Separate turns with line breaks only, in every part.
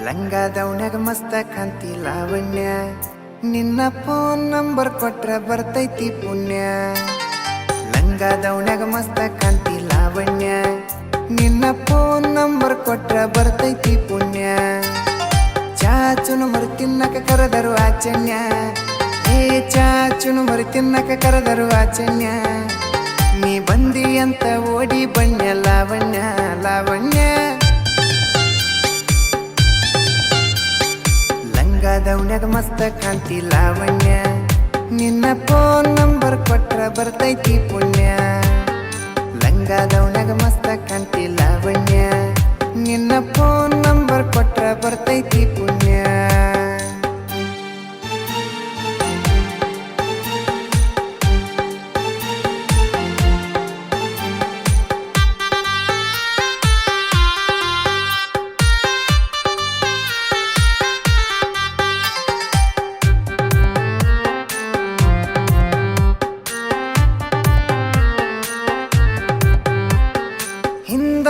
ಲಂಗಾದವನ್ಯಾಗ ಮಸ್ತ ಕಾಂತಿ ಲಾವಣ್ಯ ನಿನ್ನ ಫೋನ್ ನಂಬರ್ ಕೊಟ್ರ ಬರ್ತೈತಿ ಪುಣ್ಯ ಲಂಗಾದವನ್ಯಾಗ ಮಸ್ತ ಕಾಂತಿ ಲಾವಣ್ಯ ನಿನ್ನ ಫೋನ್ ನಂಬರ್ ಕೊಟ್ರ ಬರ್ತೈತಿ ಪುಣ್ಯ ಚಾಚುನು ಮರಿ ತಿನ್ನಕ ಕರೆದರು ಆಚನ್ಯ ಚಾಚುನು ಮರಿ ತಿನ್ನಕ ಕರೆದರು ಆಚನ್ಯ ನೀ ಬಂದಿ ಅಂತ ಓಡಿ ಬಣ್ಣ ಲಾವಣ್ಯ ಲಾವಣ್ಯ ಲಂಗಾದವನ್ಯಾಗ ಮಸ್ತ ಕಾಂತಿ ಲಾವಣ್ಯ ನಿನ್ನ ಫೋನ್ ನಂಬರ್ ಕೊಟ್ರ ಬರ್ತೈತಿ ಪುಣ್ಯ ಲಂಗಾದವನ್ಯಾಗ ಮಸ್ತ ಕಾಂತಿ ಲಾವಣ್ಯ ನಿನ್ನ ಫೋನ್ ನಂಬರ್ ಕೊಟ್ರ ಬರ್ತೈತಿ ಪುಣ್ಯ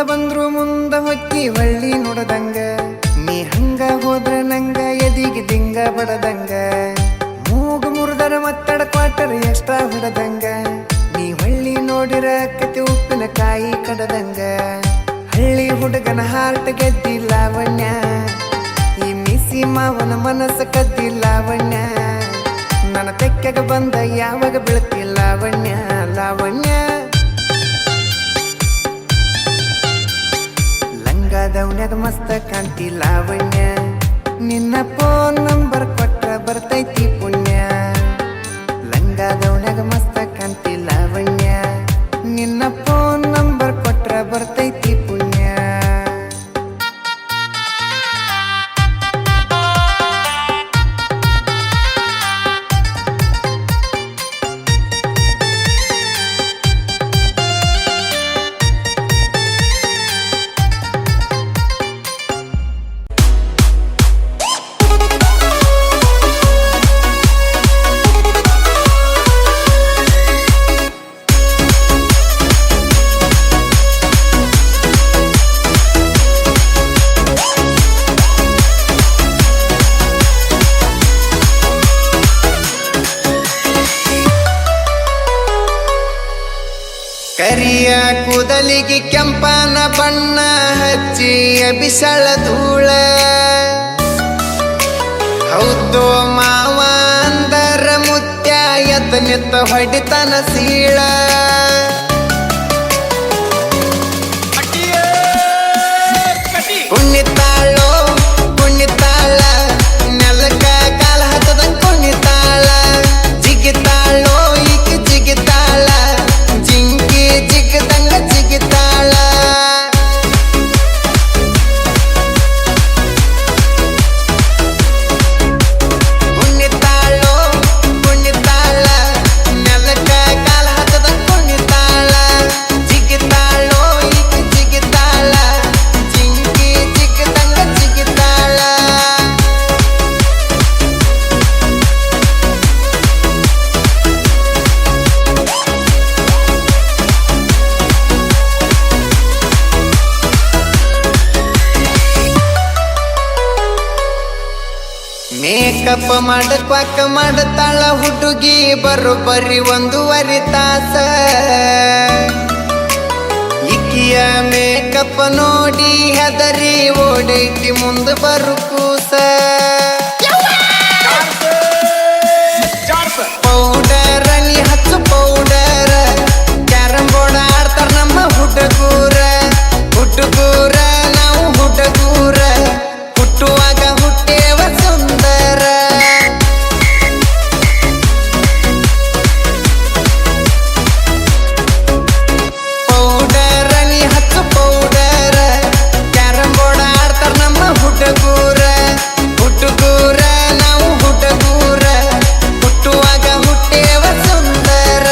ಬಂದ್ರು ಮುಂದ ಹೊಕ್ಕಿ ಒಳ್ಳಿ ನೋಡದಂಗ ನೀ ಹಂಗ ಹೋದ್ರ ನಂಗ ಎದಿಗೆ ದಿಂಗ ಬಡದಂಗ ಮೂಗು ಮುರಿದರ ಮತ್ತಡ ಕ್ವಾಟರ್ ಎಕ್ಸ್ಟ್ರಾ ಹೊಡದಂಗ ನೀ ಹೊಳ್ಳಿ ನೋಡಿರ ಕತೆ ಉಪ್ಪಿನ ಕಾಯಿ ಕಡದಂಗ ಹಳ್ಳಿ ಹುಡುಗನ ಹಾರ್ಟ್ ಗೆದ್ದಿ ಲಾವಣ್ಯ ಈ ಮಿಸಿ ಮಾವನ ಮನಸ್ಸ ಕದ್ದಿ ಲಾವಣ್ಯ ನನ್ನ ತೆಕ್ಕೆಗ ಬಂದ ಯಾವಾಗ ಬೀಳ್ತಿ ಲಾವಣ್ಯ ಲಾವಣ್ಯ ಲಂಗಾದವನ್ಯಾಗ ಮಸ್ತ ಕಾಂತಿ ಲಾವಣ್ಯ ನಿನ್ನ ಫೋನ್ ನಂಬರ್ ಕೊಟ್ರ ಬರ್ತೈತಿ ಪುಣ್ಯ ಲಂಗಾದವನ್ಯಾಗ ಮಸ್ತ ಕಾಂತಿ ಲಾವಣ್ಯ ನಿನ್ನ ಫೋನ್ ನಂಬರ್ ಕೊಟ್ರ ಬರ್ತೈತಿ ಪುಣ್ಯ ಕರಿಯ ಕೂದಲಿಗೆ ಕೆಂಪನ ಬಣ್ಣ ಹಚ್ಚಿ ಅಬಿಸಳ ಧೂಳ ಹೌದೋ ಮಾವ ಅಂದರ ಮುತ್ಯ ಎತ್ತ ಹೊಡಿತನ ಸೀಳ ಕುಣಿತಾಳೋ ಕುಣಿತಾಳ ನೆಲಕ ಕಾಲ ಹತ್ತದಂಗ ಕುಣಿತಾಳ ಜಿಗಿತಾಳೋ ಈಗ ಜಿಗಿತಾಳ ಜಿಂಕಿ ಜಿಗದಂಗ ಜಿಗಿತಾಳ ಕುಣಿತಾಳೋ ಕುಣಿತಾಳ ನೆಲಕ ಕಾಲ ಹತ್ತದಂಗ ಕುಣಿತಾಳ ಜಿಗಿತಾಳೋ ಈಗ ಜಿಗಿತಾಳ ಜಿಂಕಿ ಜಿಗದಂಗ ಜಿಗಿತಾಳ ಮೇಕಪ್ ಮಾಡಕ್ವಾಕ ಮಾಡತಾಳ ಹುಡುಗಿ ಬರೋಬ್ಬರಿ 1.5 ತಾಸ ಇಕ್ಕಿಯ ಮೇಕಪ್ ನೋಡಿ ಹೆದರಿ ಓಡೈತಿ ಮುಂದ ಬರು ಕೂಸ ಪೌಡರ್ ನೀ ಹಚ್ಚು ಪೌಡರ್ ಕ್ಯಾರಂ ಬೋರ್ಡ್ ಆಡ್ತಾರ ನಮ್ಮ ಹುಡುಗೂರ ಹುಡುಗೂರ ನಾವು ಹುಡುಗೂರ ಹುಟ್ಟುವಾಗ ಹುಟ್ಟೇವ ಸುಂದರ ಪೌಡರ್ ನೀ ಹಚ್ಚು ಪೌಡರ್ ಕ್ಯಾರಂ ಬೋರ್ಡ್ ಆಡ್ತಾರ ನಮ್ಮ ಹುಡುಗೂರ ಹುಡುಗೂರ ನಾವು ಹುಡುಗೂರ ಹುಟ್ಟುವಾಗ ಹುಟ್ಟೇವ ಸುಂದರ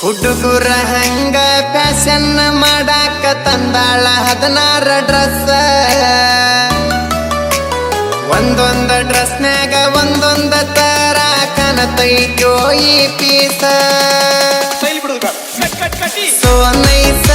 ಹುಡುಗುರ ಹಂಗ ಫ್ಯಾಷನ್ ಮಾಡಾಕ ತಂದಾಳ 16 ಡ್ರೆಸ್ ಒಂದೊಂದ ಡ್ರೆಸ್ನ್ಯಾಗ ಒಂದೊಂದ ತರ ಕಾಣತೈತ್ಯೋ ಈ ಪೀಸ
ಸೈಲ್ ಬಿಡುದು ಬೇಡ ಕಟ್ ಕಟ್ ಕಟ್ಟಿ
ಸೋ ನೈಸ